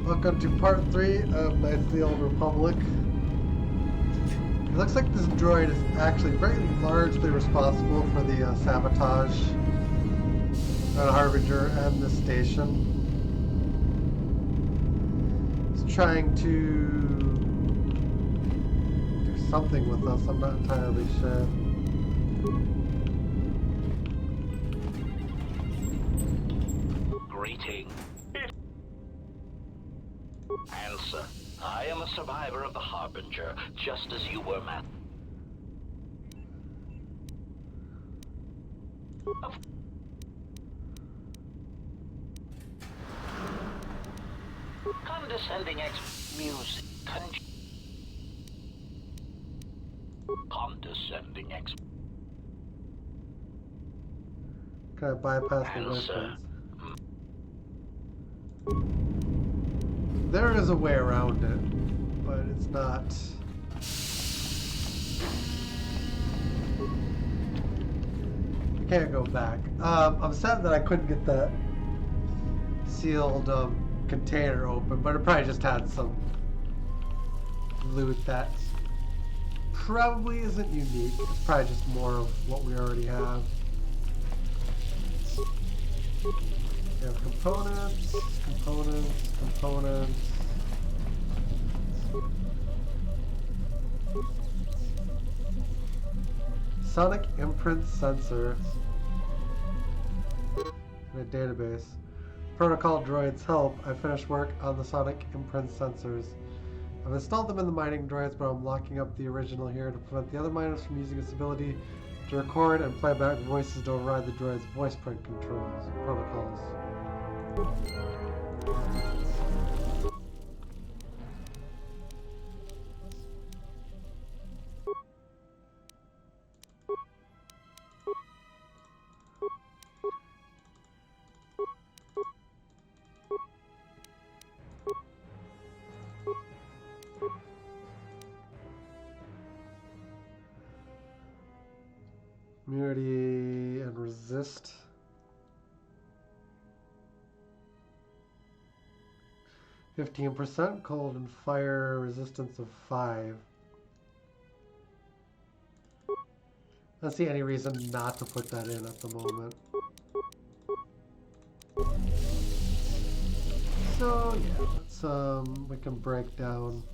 Welcome to part 3 of Knights of the Old Republic. It looks like this droid is actually very largely responsible for the sabotage on Harbinger and this station. He's trying to do something with us, I'm not entirely sure. Greeting. Answer. I am a survivor of the Harbinger, just as you were, Matt. Condescending music. Condescending Can I bypass the Answer. weapons? There is a way around it, but it's not. I can't go back. I'm sad that I couldn't get that sealed container open, but it probably just had some loot that probably isn't unique. It's probably just more of what we already have. We have components, components. Sonic imprint sensor in a database. Protocol droids help. I finished work on the sonic imprint sensors. I've installed them in the mining droids, but I'm locking up the original here to prevent the other miners from using its ability to record and play back voices to override the droid's voice print controls protocols. Immunity and resist. %, cold and fire resistance of 5. I don't see any reason not to put that in at the moment. So yeah, let's we can break down.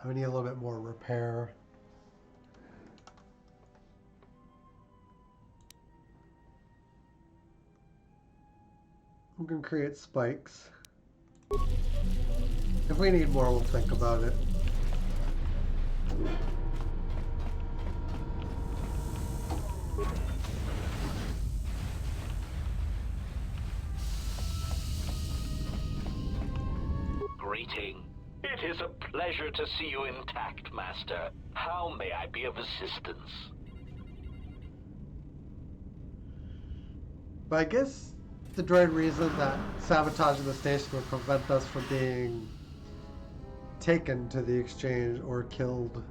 I need a little bit more repair. We can create spikes. If we need more, we'll think about it. Greeting. It is a pleasure to see you intact, Master. How may I be of assistance? But I guess the droid reason that sabotaging the station would prevent us from being taken to the exchange or killed.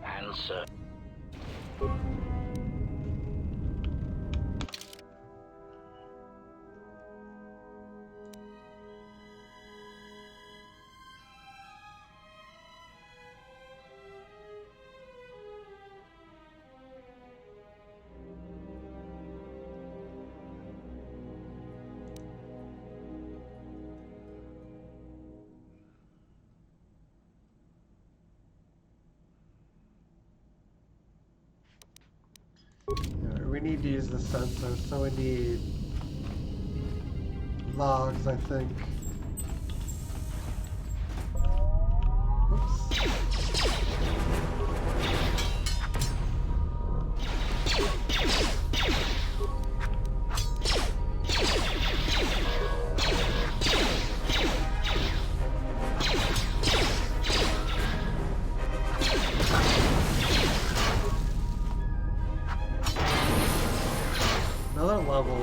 Answer. Yeah, we need to use the sensor, so we need logs, I think. Oops. Another level.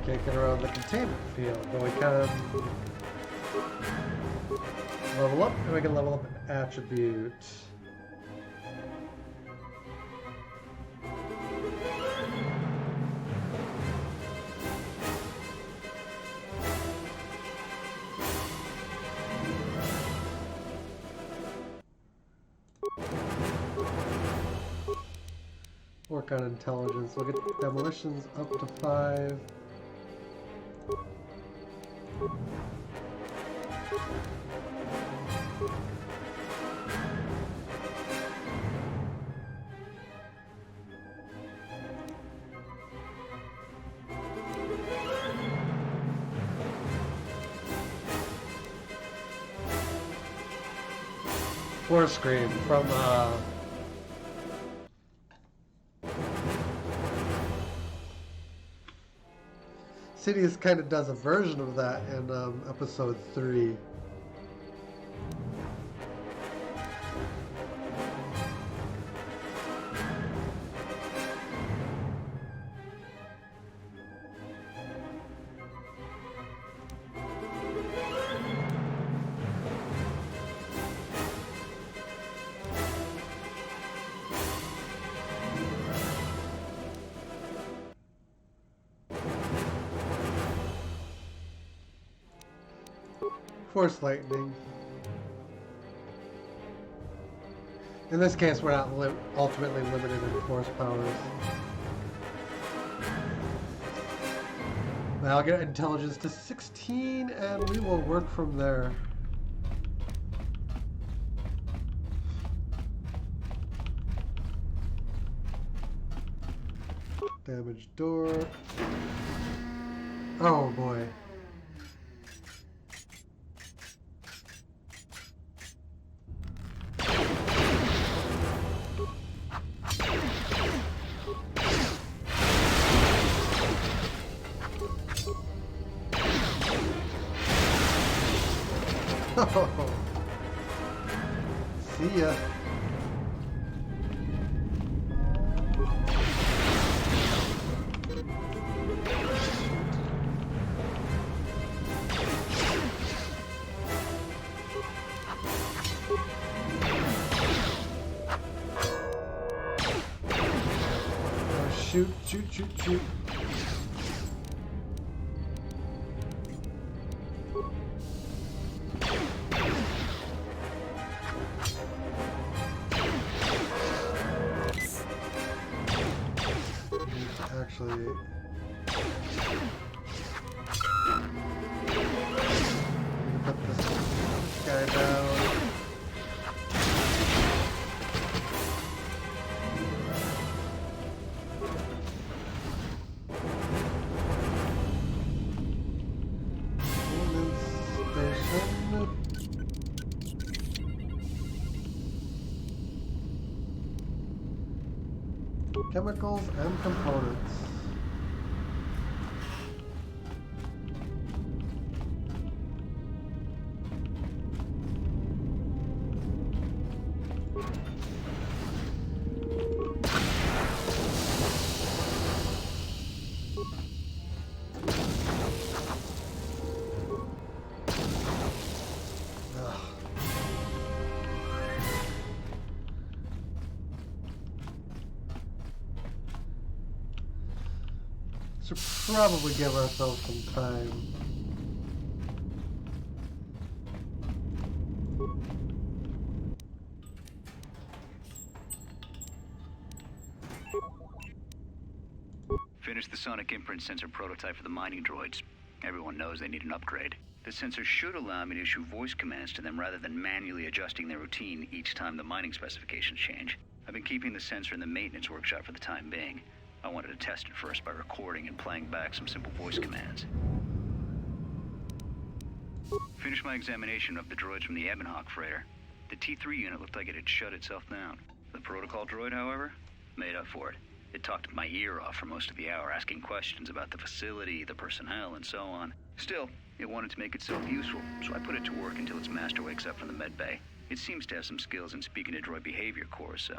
Can't get around the containment field, but we can level up, and we can level up an attribute. Work on intelligence. We'll get demolitions up to 5. Force Scream from Sidious kind of does a version of that in episode 3. Force Lightning. In this case, we're not ultimately limited in force powers. Now I'll get intelligence to 16, and we will work from there. Damaged door. Oh boy. See ya. Oh, shoot, shoot, shoot, shoot. Actually, we can put this guy down. Station. Chemicals and components. Should probably give ourselves some time. sonic imprint sensor prototype for the mining droids. Everyone knows they need an upgrade. The sensor should allow me to issue voice commands to them rather than manually adjusting their routine each time the mining specifications change. I've been keeping the sensor in the maintenance workshop for the time being. I wanted to test it first by recording and playing back some simple voice commands. Finished my examination of the droids from the Ebonhawk freighter. The T3 unit looked like it had shut itself down. The protocol droid, however, made up for it. It talked my ear off for most of the hour, asking questions about the facility, the personnel, and so on. Still, it wanted to make itself useful, so I put it to work until its master wakes up from the med bay. It seems to have some skills in speaking to droid behavior cores, so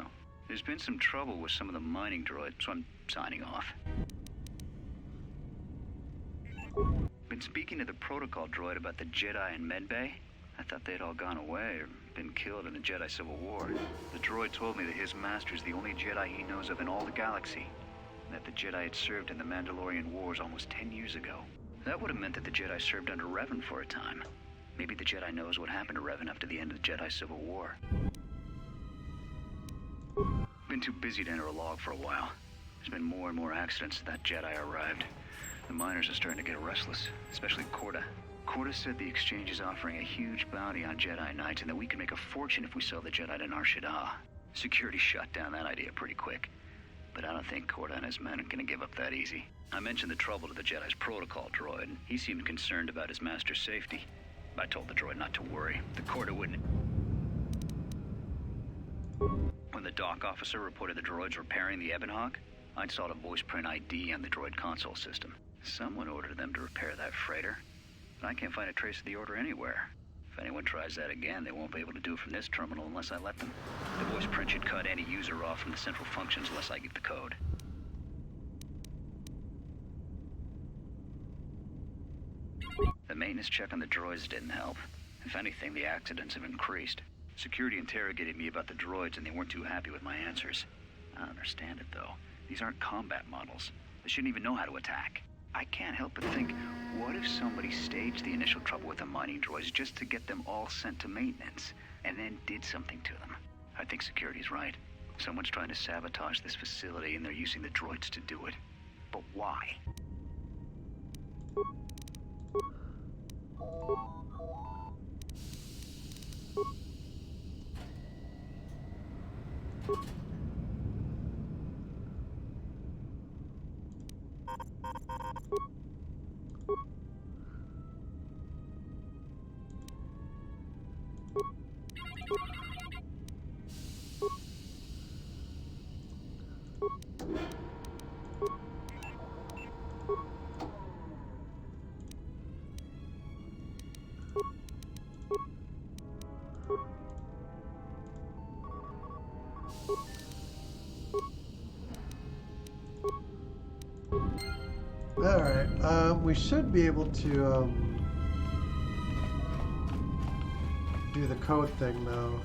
there's been some trouble with some of the mining droids, so I'm signing off. Been speaking to the protocol droid about the Jedi in med bay. I thought they'd all gone away or been killed in the Jedi Civil War. The droid told me that his master's the only Jedi he knows of in all the galaxy, and that the Jedi had served in the Mandalorian Wars almost 10 years ago. That would have meant that the Jedi served under Revan for a time. Maybe the Jedi knows what happened to Revan after the end of the Jedi Civil War. Been too busy to enter a log for a while. There's been more and more accidents since that Jedi arrived. The miners are starting to get restless, especially Korta. Korta said the exchange is offering a huge bounty on Jedi Knights and that we can make a fortune if we sell the Jedi to Nar Shaddaa. Security shut down that idea pretty quick. But I don't think Korta and his men are gonna give up that easy. I mentioned the trouble to the Jedi's protocol droid, and he seemed concerned about his master's safety. I told the droid not to worry. The Korta wouldn't. When the dock officer reported the droids repairing the Ebonhawk, I installed a voice print ID on the droid console system. Someone ordered them to repair that freighter, but I can't find a trace of the order anywhere. If anyone tries that again, they won't be able to do it from this terminal unless I let them. The voice print should cut any user off from the central functions unless I give the code. The maintenance check on the droids didn't help. If anything, the accidents have increased. Security interrogated me about the droids and they weren't too happy with my answers. I don't understand it though. These aren't combat models. They shouldn't even know how to attack. I can't help but think, what if somebody staged the initial trouble with the mining droids just to get them all sent to maintenance, and then did something to them? I think security's right. Someone's trying to sabotage this facility and they're using the droids to do it. But why? Alright, we should be able to do the code thing now.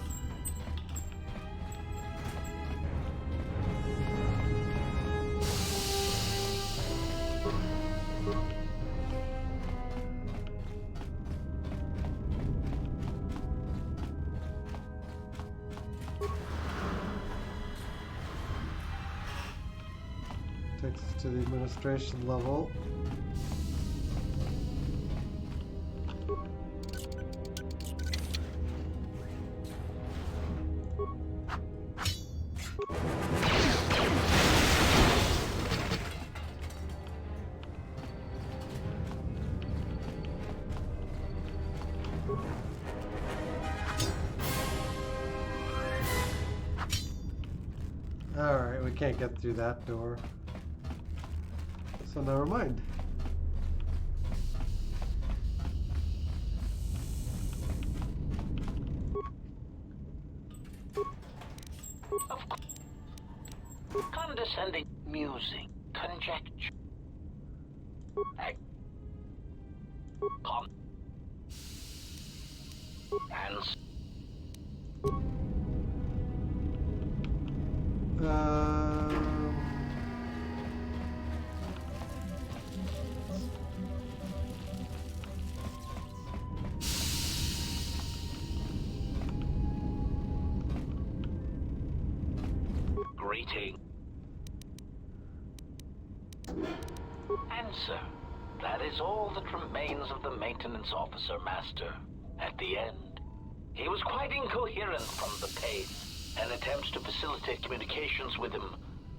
Takes us to the administration level. Alright, we can't get through that door. So never mind. Condescending musing, conjecture. And greeting. answer. That is all that remains of the maintenance officer, Master. At the end, he was quite incoherent from the pain, and attempts to facilitate communications with him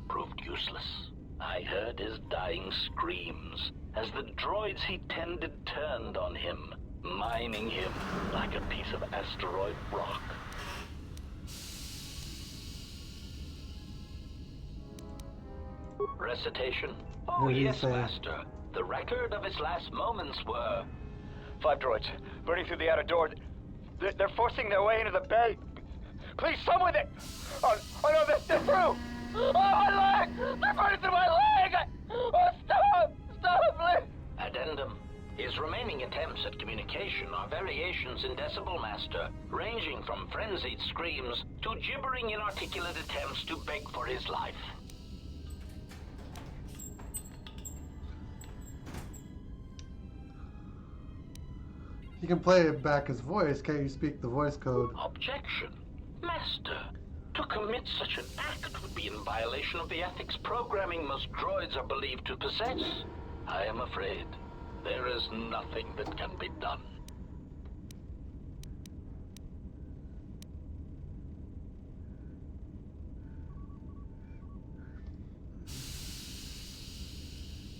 proved useless. I heard his dying screams as the droids he tended turned on him, mining him like a piece of asteroid rock. Recitation? Oh, What did he yes, say? Master. The record of his last moments were... 5 droids, burning through the outer door. They're forcing their way into the bay. Please, someone that... Oh no, they're through! Oh, my leg! They're burning through my leg! Oh, stop! Stop, please! Addendum. His remaining attempts at communication are variations in Decibel Master, ranging from frenzied screams to gibbering inarticulate attempts to beg for his life. You can play back his voice. Can't you speak the voice code? Objection. Master, to commit such an act would be in violation of the ethics programming most droids are believed to possess. I am afraid there is nothing that can be done.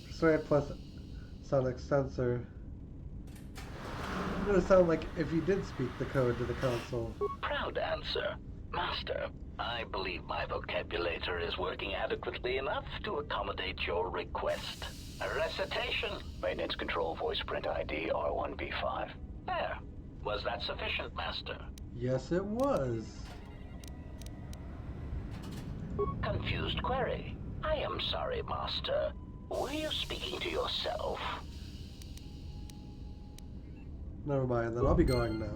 Persuade plus sonic sensor. It would sound like if you did speak the code to the console. Proud answer. Master, I believe my vocabulator is working adequately enough to accommodate your request. A recitation. Maintenance control voice print ID R1B5. There. Was that sufficient, Master? Yes, it was. Confused query. I am sorry, Master. Were you speaking to yourself? Never mind, then I'll be going now.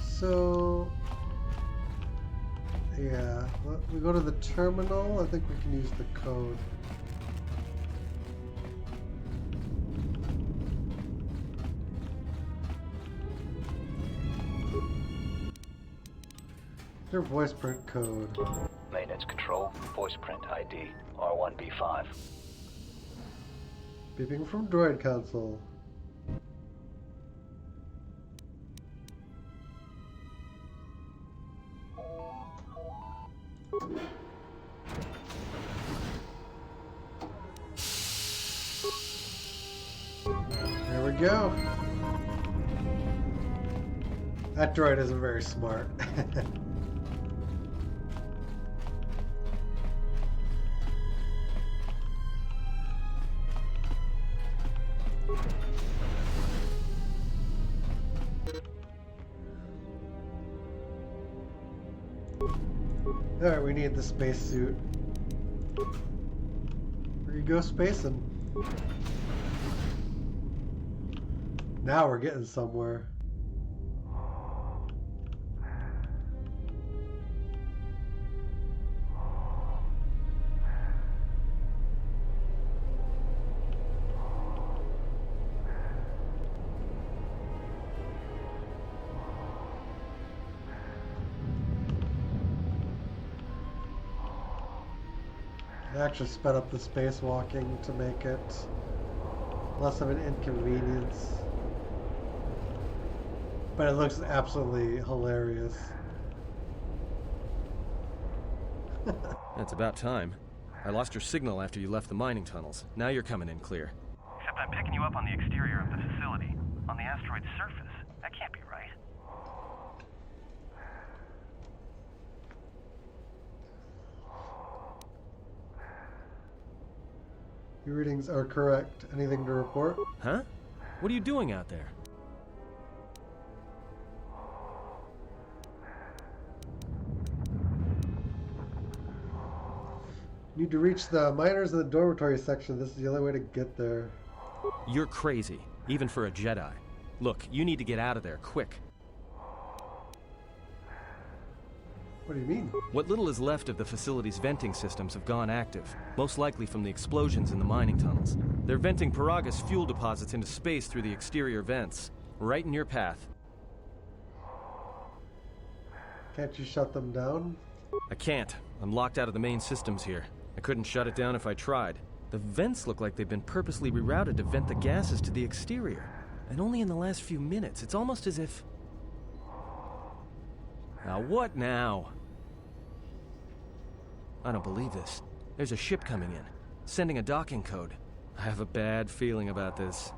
So, yeah, we go to the terminal. I think we can use the code. Their voice print code. Maintenance control voice print ID R1B5. Beeping from droid console. There we go. That droid isn't very smart. Alright, we need the spacesuit. Where you go spacing? Now we're getting somewhere. I actually sped up the spacewalking to make it less of an inconvenience. But it looks absolutely hilarious. It's about time. I lost your signal after you left the mining tunnels. Now you're coming in clear. Except I'm picking you up on the exterior of the facility, on the asteroid's surface. That can't be right. Your readings are correct. Anything to report? Huh? What are you doing out there? Need to reach the miners in the dormitory section. This is the only way to get there. You're crazy, even for a Jedi. Look, you need to get out of there, quick. What do you mean? What little is left of the facility's venting systems have gone active, most likely from the explosions in the mining tunnels. They're venting Paraga's fuel deposits into space through the exterior vents, right in your path. Can't you shut them down? I can't. I'm locked out of the main systems here. I couldn't shut it down if I tried. The vents look like they've been purposely rerouted to vent the gases to the exterior. And only in the last few minutes. It's almost as if... Now what now? I don't believe this. There's a ship coming in, sending a docking code. I have a bad feeling about this.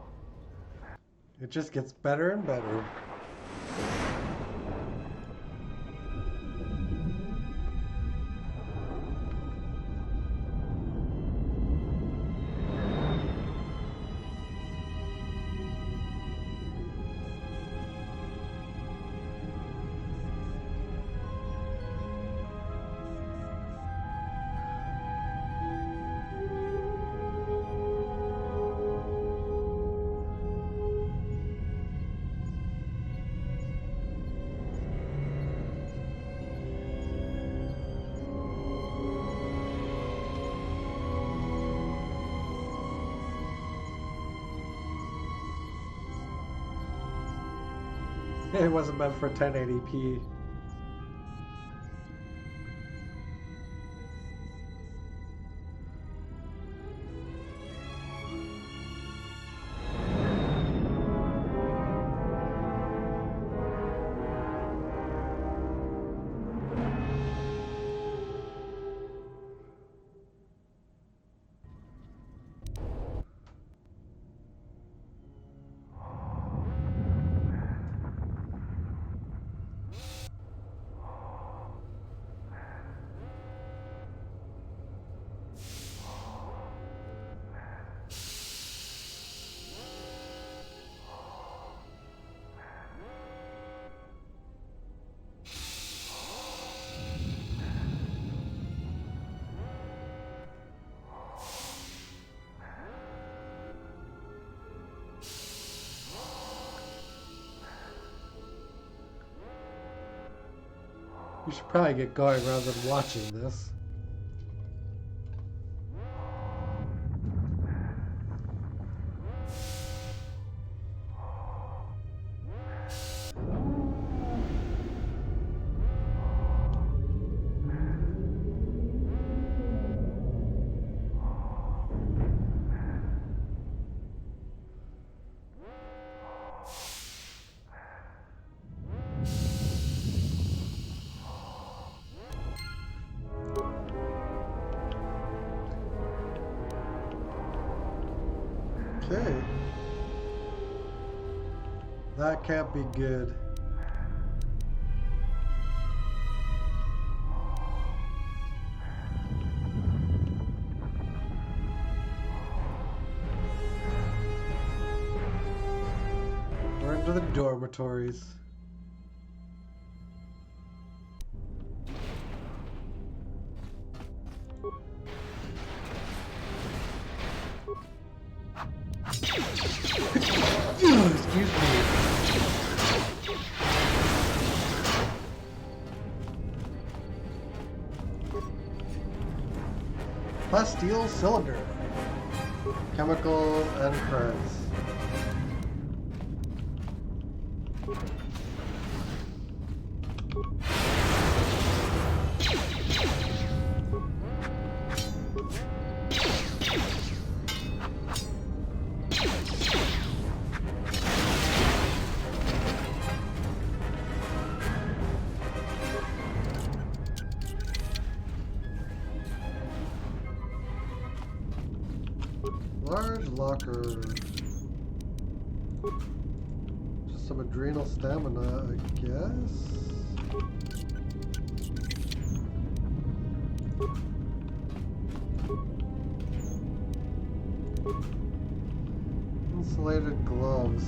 It just gets better and better. It wasn't meant for 1080p. We should probably get going rather than watching this. Okay. That can't be good. We're into the dormitories. Excuse me. Plasteel cylinder. Chemicals and currents. Large locker. Just some adrenal stamina, I guess. Insulated gloves.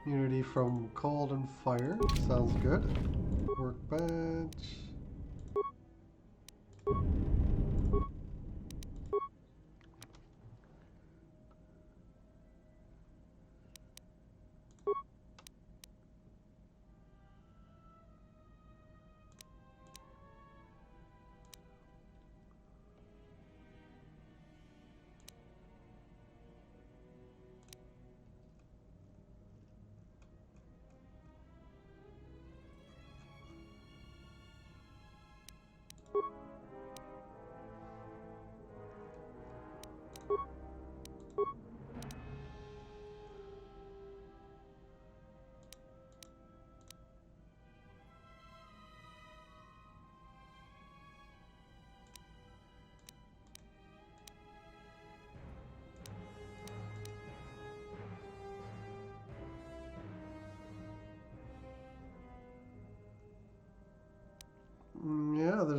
Immunity from cold and fire. Sounds good. Workbench.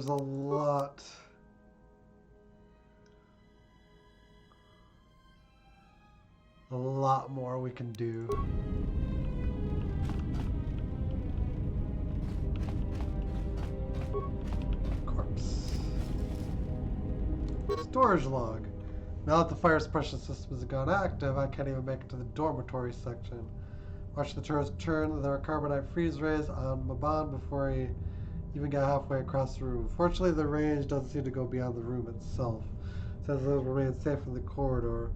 there's a lot. A lot more we can do. Corpse. Storage log. Now that the fire suppression system has gone active, I can't even make it to the dormitory section. Watch the turrets turn their carbonite freeze rays on Maban before he even got halfway across the room. Fortunately, the range doesn't seem to go beyond the room itself. It says they'll remain safe in the corridor.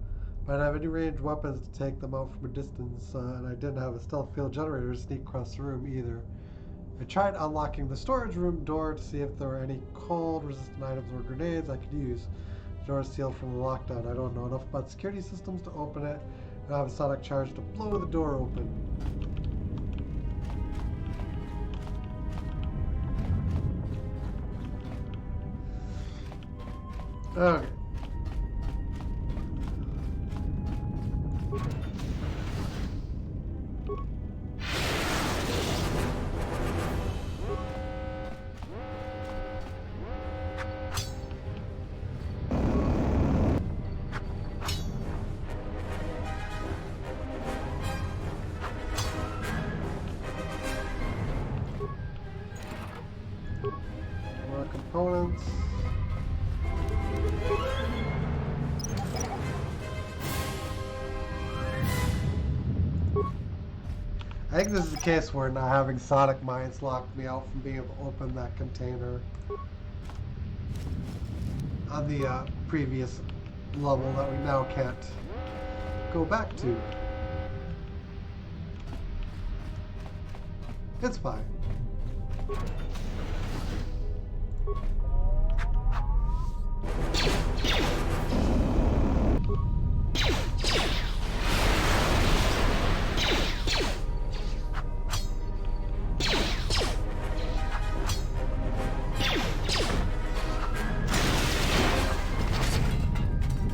I didn't have any ranged weapons to take them out from a distance, and I didn't have a stealth field generator to sneak across the room either. I tried unlocking the storage room door to see if there were any cold-resistant items or grenades I could use. The door is sealed from the lockdown. I don't know enough about security systems to open it, and I have a sonic charge to blow the door open. Okay. More components. I think this is the case where not having sonic mines locked me out from being able to open that container on the previous level that we now can't go back to. It's fine.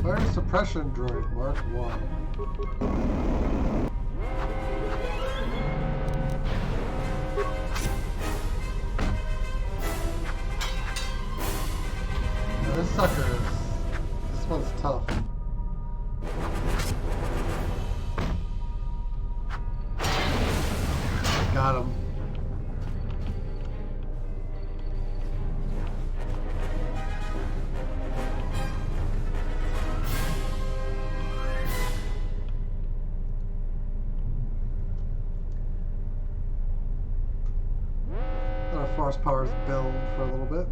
Fire suppression droid Mark 1. Now this sucker this one's tough. Got him. Force powers build for a little bit.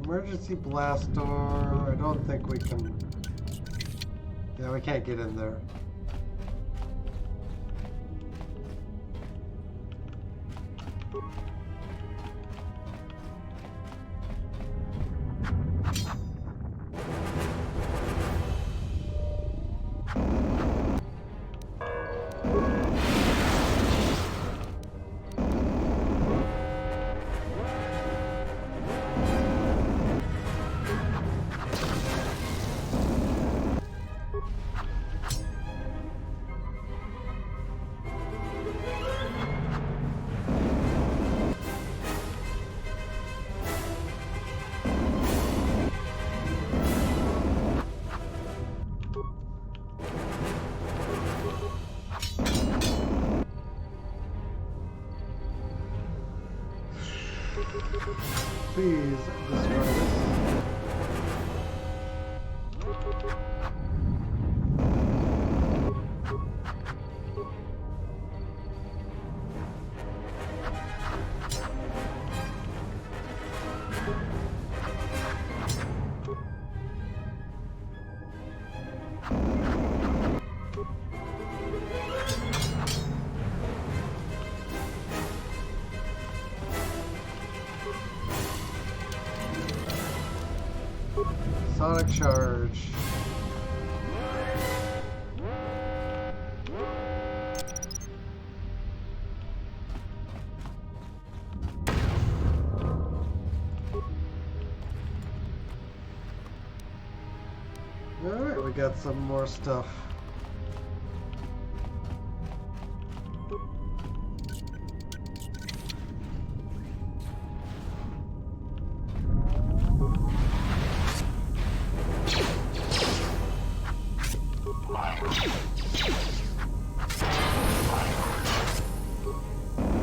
Emergency blast door. I don't think we can. Yeah, we can't get in there. Please destroy this. Sonic charge. Alright, we got some more stuff.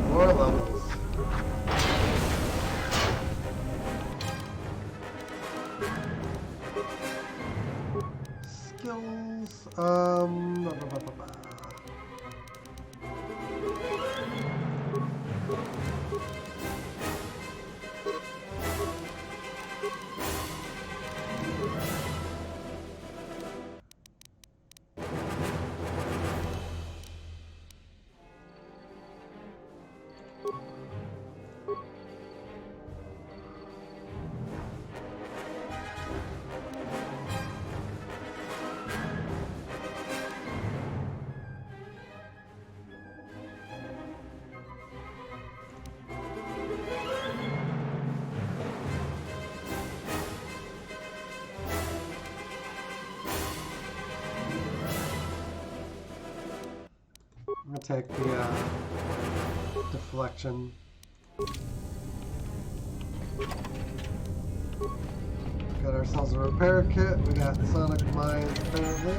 More levels. Skills. Blah, blah, blah, blah, blah. I'm gonna take the deflection. Got ourselves a repair kit. We got Sonic Mines apparently.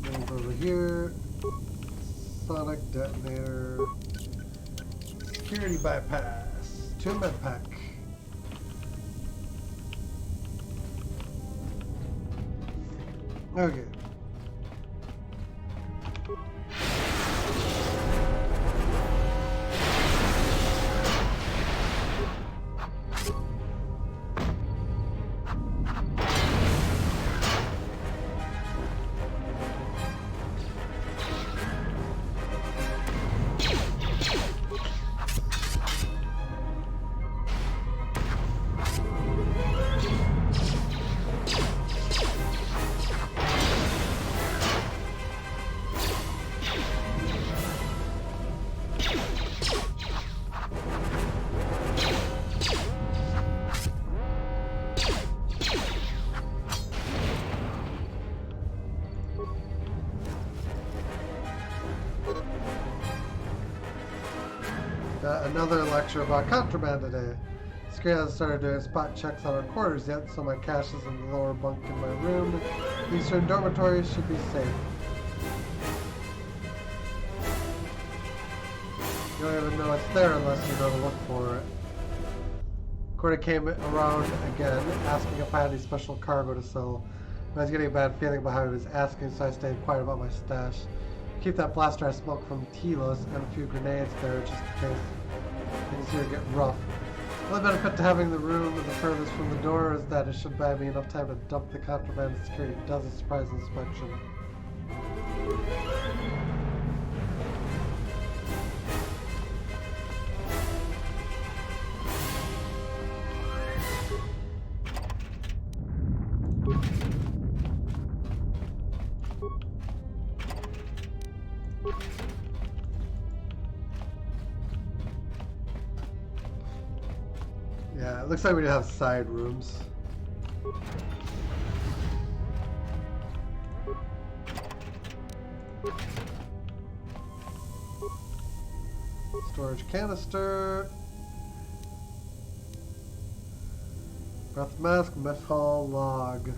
Move over here. Sonic detonator. Security bypass. 2 med pack. Okay. Another lecture about contraband today. Screen hasn't started doing spot checks on our quarters yet, so my cache is in the lower bunk in my room. The eastern dormitory should be safe. You don't even know it's there unless you know to look for it. Corda came around again, asking if I had any special cargo to sell. I was getting a bad feeling about how he was asking, so I stayed quiet about my stash. Keep that blaster I smoked from Telos and a few grenades there just in case things here get rough. The only benefit to having the room the furthest from the door is that it should buy me enough time to dump the contraband if security does a surprise inspection. Yeah, it looks like we have side rooms. Storage canister. Breath mask, meth hall log.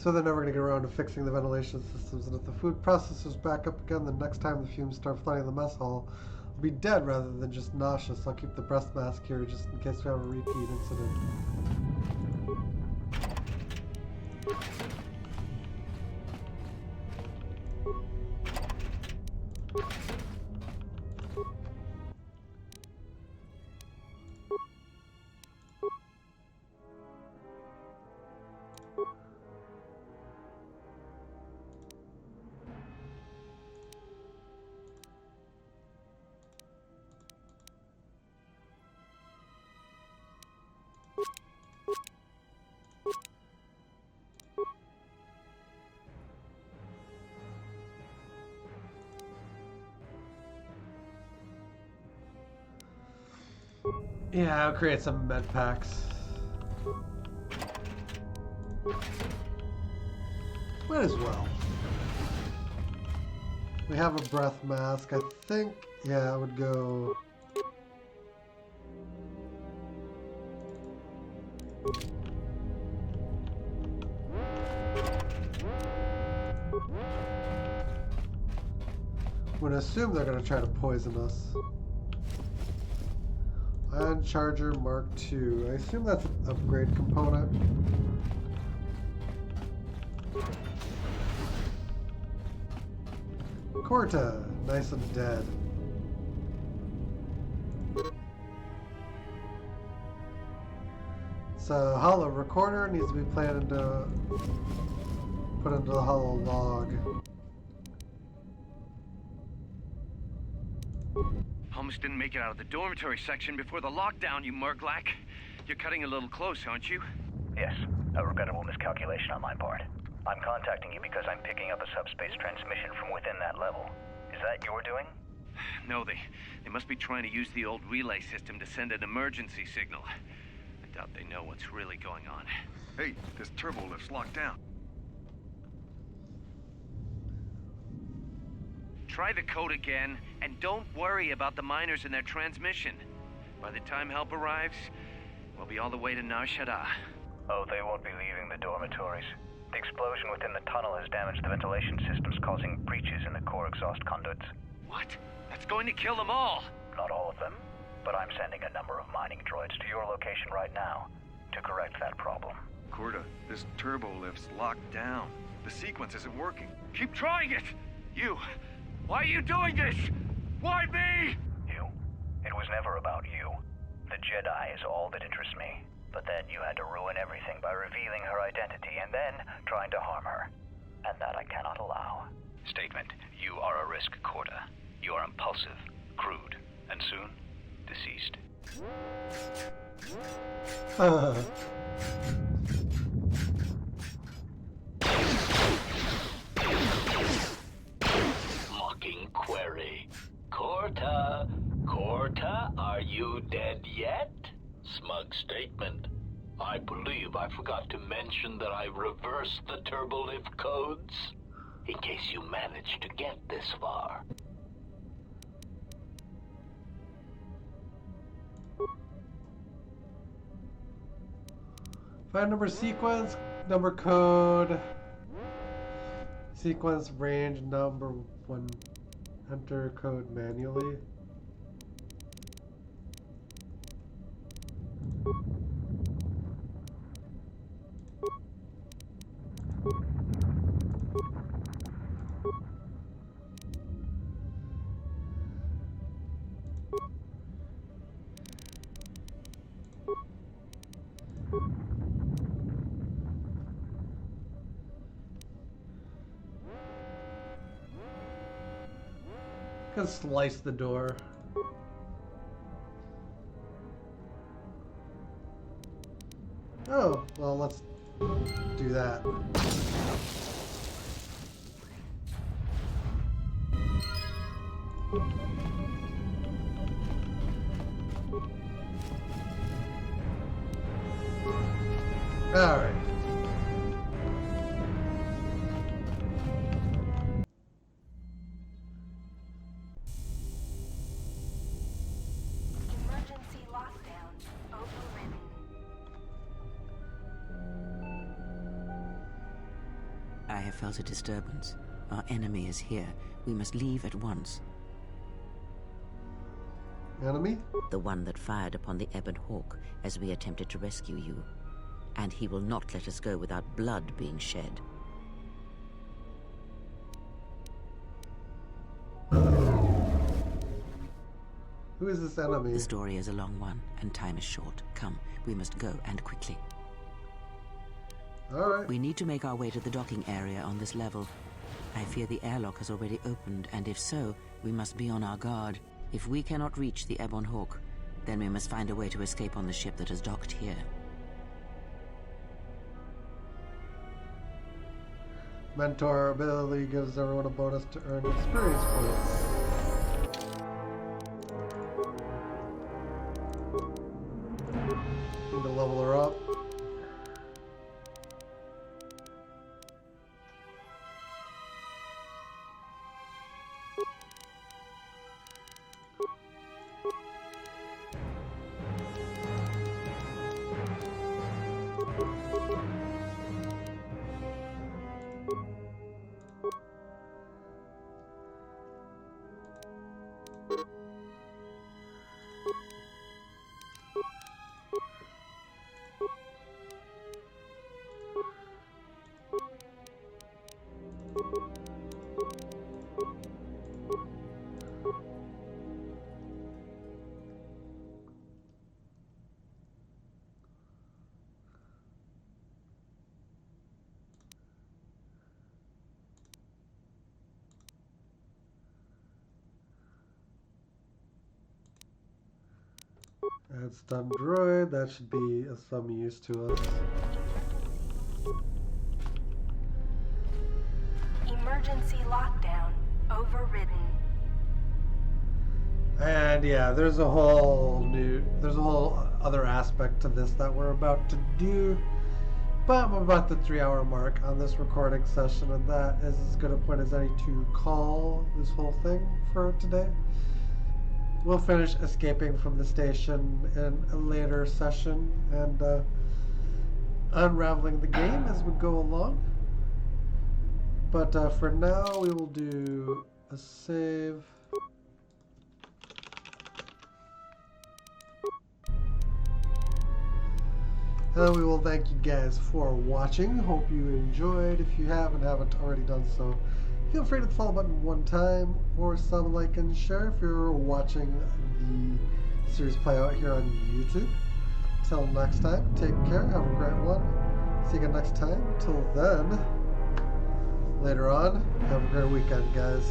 So they're never going to get around to fixing the ventilation systems, and if the food processor's back up again, the next time the fumes start flooding the mess hall, I'll be dead rather than just nauseous. I'll keep the breath mask here just in case we have a repeat incident. Yeah, I'll create some med packs. Might as well. We have a breath mask. I think, yeah, I would go... I'm gonna assume they're gonna try to poison us. Ion Charger Mark II. I assume that's an upgrade component. Corta, nice and dead. So hollow recorder needs to be put into the hollow log. Almost didn't make it out of the dormitory section before the lockdown, you murglak. You're cutting a little close, aren't you? Yes, a regrettable miscalculation on my part. I'm contacting you because I'm picking up a subspace transmission from within that level. Is that your doing? No, they must be trying to use the old relay system to send an emergency signal. I doubt they know what's really going on. Hey, this turbo lift's locked down. Try the code again, and don't worry about the miners and their transmission. By the time help arrives, we'll be all the way to Nar Shaddaa. Oh, they won't be leaving the dormitories. The explosion within the tunnel has damaged the ventilation systems, causing breaches in the core exhaust conduits. What? That's going to kill them all! Not all of them, but I'm sending a number of mining droids to your location right now to correct that problem. Corta, this turbo lift's locked down. The sequence isn't working. Keep trying it! You! Why are you doing this? Why me? You? It was never about you. The Jedi is all that interests me. But then you had to ruin everything by revealing her identity and then trying to harm her. And that I cannot allow. Statement. You are a risk, Corta. You are impulsive, crude, and soon, deceased. Mocking query. Corta, Corta, are you dead yet? Smug statement. I believe I forgot to mention that I reversed the turbolift codes, in case you managed to get this far. Find number sequence, number code, sequence range number 1. Enter code manually. Gonna slice the door. Oh, well, let's do that. All right. Emergency lockdown overridden. have felt a disturbance. Our enemy is here. We must leave at once. Enemy? The one that fired upon the Ebon Hawk as we attempted to rescue you. And he will not let us go without blood being shed. Who is this enemy? The story is a long one, and time is short. Come, we must go, and quickly. Alright. We need to make our way to the docking area on this level. I fear the airlock has already opened, and if so, we must be on our guard. If we cannot reach the Ebon Hawk, then we must find a way to escape on the ship that is docked here. Mentor ability gives everyone a bonus to earn experience points. Need to level her up. Add stun droid, that should be of some use to us. Emergency lockdown overridden. And yeah, there's a whole other aspect to this that we're about to do. But I'm about the 3-hour mark on this recording session, and that is as good a point as any to call this whole thing for today. We'll finish escaping from the station in a later session and unraveling the game as we go along. But for now, we will do a save. And we will thank you guys for watching. Hope you enjoyed. If you have and haven't already done so, feel free to hit the follow button one time, or sub, like, and share if you're watching the series play out here on YouTube. Till next time, take care, have a great one. See you again next time. Till then, later on, have a great weekend, guys.